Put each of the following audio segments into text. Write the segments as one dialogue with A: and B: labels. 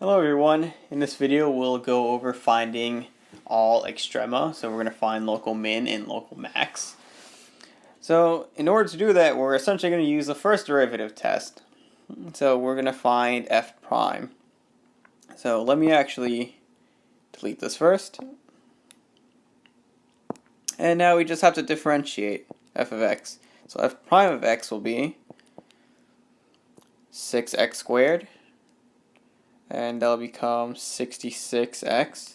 A: Hello everyone, in this video we'll go over finding all extrema, so we're going to find local min and local max. So in order to do that we're essentially going to use the first derivative test. So we're going to find f prime. So let me actually delete this first. And now we just have to differentiate f of x. So f prime of x will be 6x squared. And that'll become 66x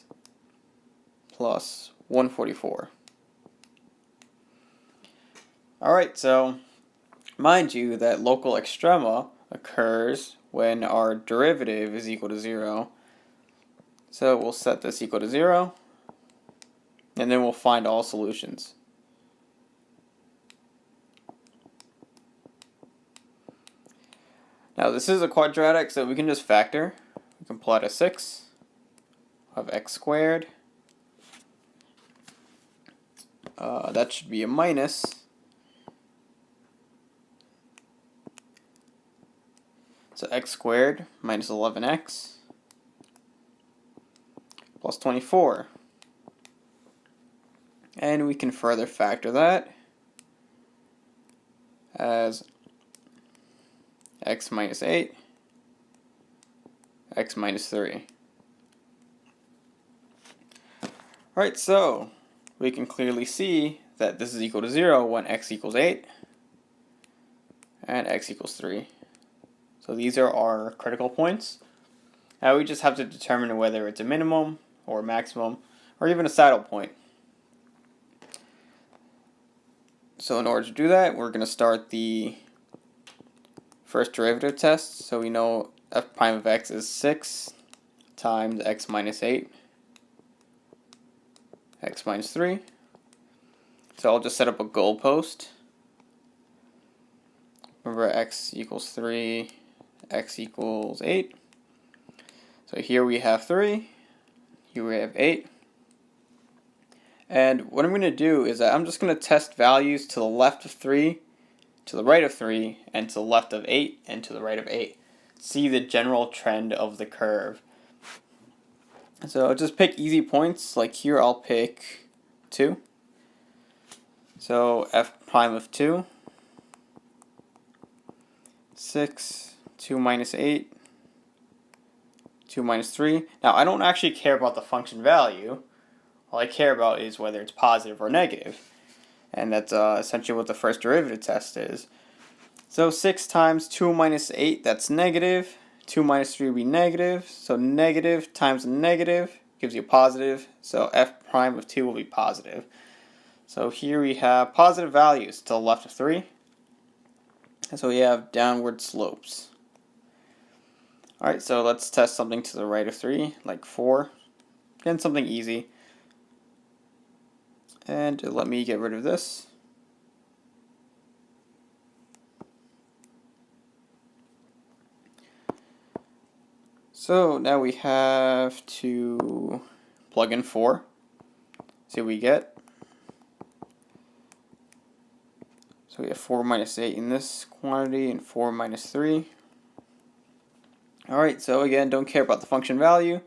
A: plus 144. Alright, so mind you that local extrema occurs when our derivative is equal to 0. So we'll set this equal to 0, and then we'll find all solutions. Now this is a quadratic, so we can just factor. We can plot a 6 of x squared. That should be a minus. So x squared minus 11x plus 24. And we can further factor that as x minus 8, x minus 3. Alright, so we can clearly see that this is equal to 0 when x equals 8 and x equals 3. So these are our critical points. Now we just have to determine whether it's a minimum or a maximum or even a saddle point. So in order to do that, we're going to start the first derivative test. So we know f prime of x is 6 times x minus 8, x minus 3. So I'll just set up a goalpost. Remember, x equals 3, x equals 8. So here we have 3, here we have 8. And what I'm going to do is that I'm just going to test values to the left of 3, to the right of 3, and to the left of 8, and to the right of 8. See the general trend of the curve. So just pick easy points, like here I'll pick 2. So f prime of 2, 6, 2 minus 8, 2 minus 3. Now I don't actually care about the function value. All I care about is whether it's positive or negative. And that's essentially what the first derivative test is. So 6 times 2 minus 8, that's negative. 2 minus 3 will be negative. So negative times negative gives you positive. So f prime of 2 will be positive. So here we have positive values to the left of 3. And so we have downward slopes. Alright, so let's test something to the right of 3, like 4. Again, something easy. And let me get rid of this. So now we have to plug in 4. See what we get. So we have 4 minus 8 in this quantity and 4 minus 3. Alright, so again, don't care about the function value.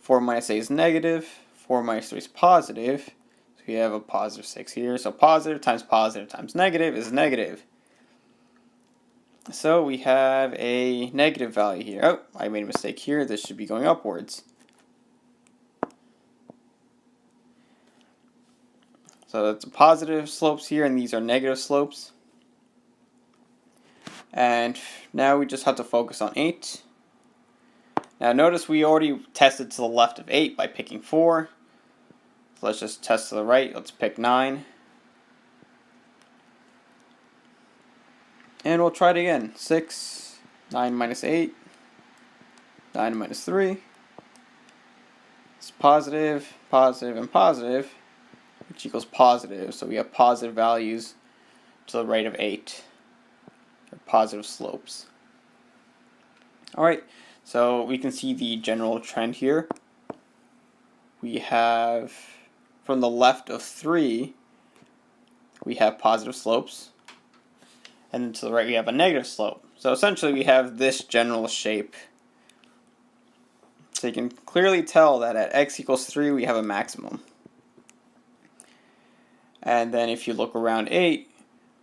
A: 4 minus 8 is negative. 4 minus 3 is positive. So we have a positive 6 here. So positive times negative is negative. So we have a negative value here. Oh, I made a mistake here. This should be going upwards. So that's positive slopes here, and these are negative slopes. And now we just have to focus on 8. Now notice we already tested to the left of 8 by picking 4. So let's just test to the right. Let's pick 9. And we'll try it again. 6, 9 minus 8, 9 minus 3. It's positive, positive, and positive, which equals positive. So we have positive values to the right of 8. Or positive slopes. Alright, so we can see the general trend here. We have, from the left of 3, we have positive slopes. And then to the right we have a negative slope. So essentially we have this general shape So you can clearly tell that at x equals 3 we have a maximum. And then if you look around 8,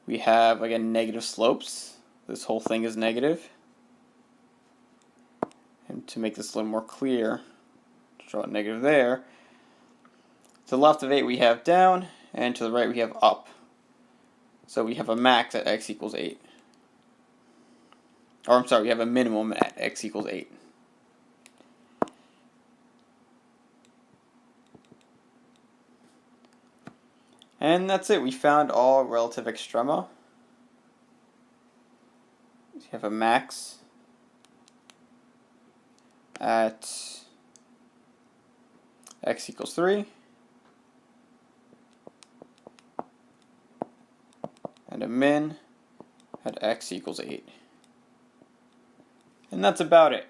A: we have, again, negative slopes. This whole thing is negative. And to make this a little more clear, draw a negative there. To the left of 8 we have down, and to the right we have up. So we have a max at x equals 8. Or I'm sorry, we have a minimum at x equals 8. And that's it. We found all relative extrema. We have a max at x equals 3. And a min at x equals 8. And that's about it.